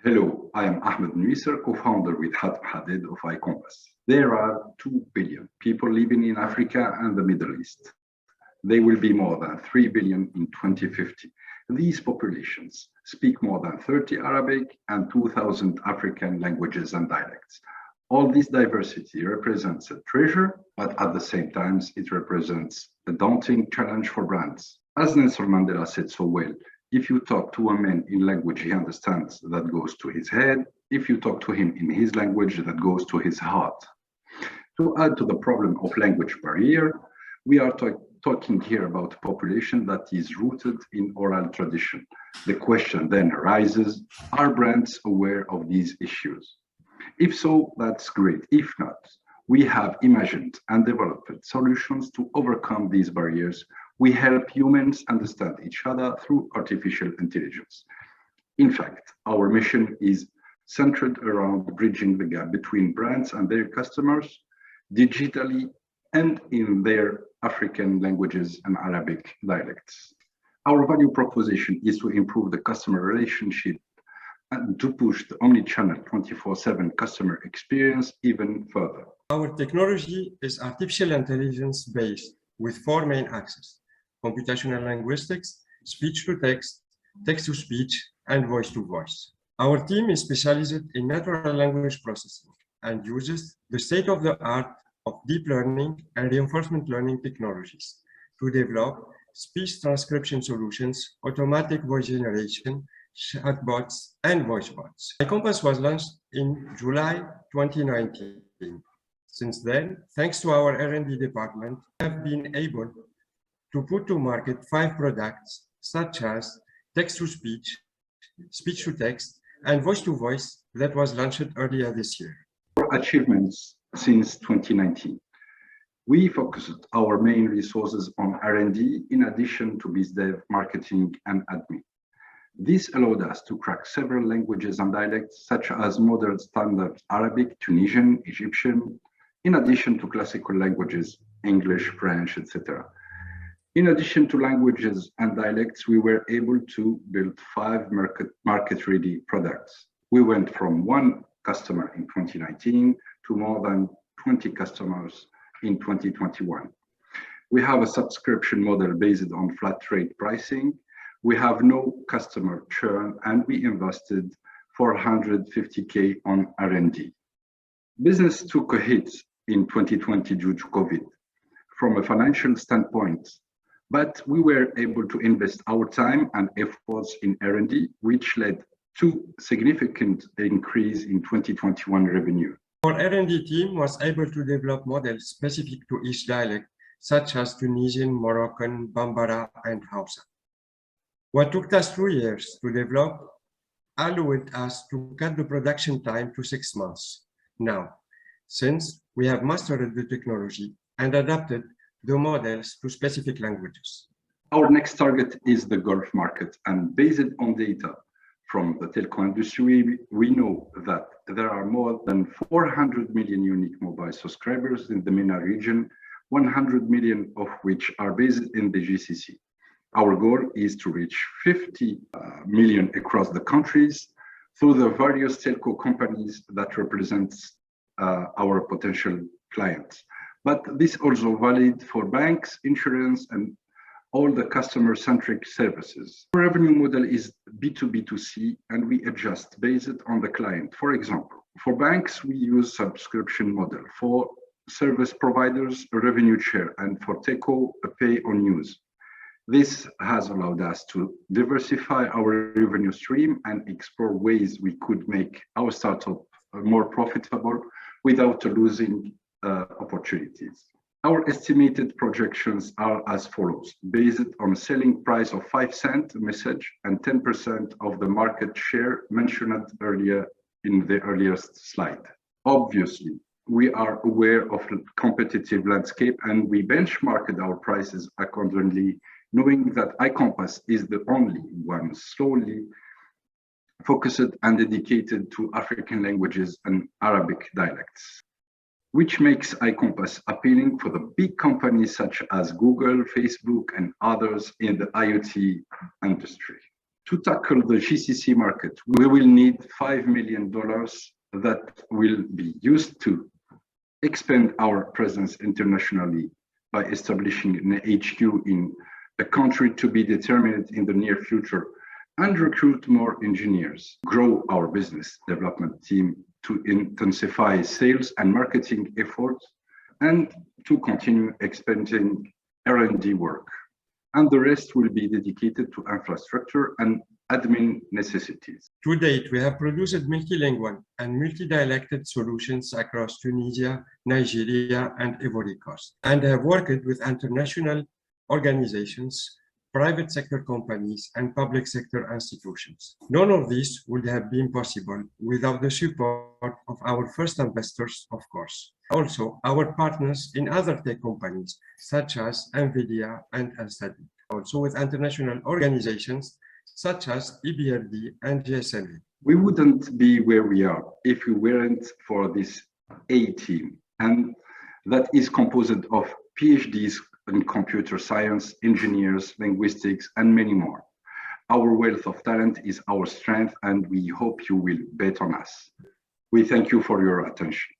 Hello, I am Ahmed Nuiser, co-founder with Hatem Hadid of iCompass. There are 2 billion people living in Africa and the Middle East. They will be more than 3 billion in 2050. These populations speak more than 30 Arabic and 2,000 African languages and dialects. All this diversity represents a treasure, but at the same time, it represents a daunting challenge for brands. As Nelson Mandela said so well, if you talk to a man in language he understands, that goes to his head. If you talk to him in his language, that goes to his heart. To add to the problem of language barrier, we are talking here about a population that is rooted in oral tradition. The question then arises, are brands aware of these issues? If so, that's great. If not, we have imagined and developed solutions to overcome these barriers. We help humans understand each other through artificial intelligence. In fact, our mission is centered around bridging the gap between brands and their customers digitally and in their African languages and Arabic dialects. Our value proposition is to improve the customer relationship and to push the omni-channel 24/7 customer experience even further. Our technology is artificial intelligence based with 4 main axes: computational linguistics, speech-to-text, text-to-speech, and voice-to-voice. Our team is specialized in natural language processing and uses the state-of-the-art of deep learning and reinforcement learning technologies to develop speech transcription solutions, automatic voice generation, chatbots, and voice bots. iCompass was launched in July 2019. Since then, thanks to our R&D department, we have been able to put to market 5 products such as text-to-speech, speech-to-text, and voice-to-voice that was launched earlier this year. For achievements since 2019, we focused our main resources on R&D in addition to BizDev, marketing, and admin. This allowed us to crack several languages and dialects such as modern standard Arabic, Tunisian, Egyptian, in addition to classical languages, English, French, etc. In addition to languages and dialects, we were able to build 5 market-ready products. We went from 1 customer in 2019 to more than 20 customers in 2021. We have a subscription model based on flat rate pricing. We have no customer churn, and we invested 450K on R&D. Business took a hit in 2020 due to COVID from a financial standpoint, but we were able to invest our time and efforts in R&D, which led to significant increase in 2021 revenue. Our R&D team was able to develop models specific to each dialect, such as Tunisian, Moroccan, Bambara, and Hausa. What took us 2 years to develop allowed us to cut the production time to 6 months. Now, since we have mastered the technology and adapted the models to specific languages. Our next target is the Gulf market, and based on data from the telco industry, we know that there are more than 400 million unique mobile subscribers in the MENA region, 100 million of which are based in the GCC. Our goal is to reach 50 million across the countries through the various telco companies that represents our potential clients. But this also valid for banks, insurance, and all the customer-centric services. Our revenue model is B2B2C, and we adjust based on the client. For example, for banks, we use subscription model. For service providers, a revenue share, and for telco, a pay-on-use. This has allowed us to diversify our revenue stream and explore ways we could make our startup more profitable without losing opportunities. Our estimated projections are as follows, based on a selling price of 5 cents a message and 10% of the market share mentioned earlier in the earliest slide. Obviously, we are aware of the competitive landscape and we benchmarked our prices accordingly, knowing that iCompass is the only one solely focused and dedicated to African languages and Arabic dialects, which makes iCompass appealing for the big companies such as Google, Facebook, and others in the IoT industry. To tackle the GCC market, we will need $5 million that will be used to expand our presence internationally by establishing an HQ in a country to be determined in the near future and recruit more engineers, grow our business development team to intensify sales and marketing efforts, and to continue expanding R&D work. And the rest will be dedicated to infrastructure and admin necessities. To date, we have produced multilingual and multi-dialected solutions across Tunisia, Nigeria, and Ivory Coast, and have worked with international organizations, private sector companies, and public sector institutions. None of this would have been possible without the support of our first investors, of course. Also, our partners in other tech companies, such as NVIDIA and Alstom. Also with international organizations, such as EBRD and GSMA. We wouldn't be where we are if we weren't for this A team, and that is composed of PhDs in computer science, engineers, linguistics, and many more. Our wealth of talent is our strength, and we hope you will bet on us. We thank you for your attention.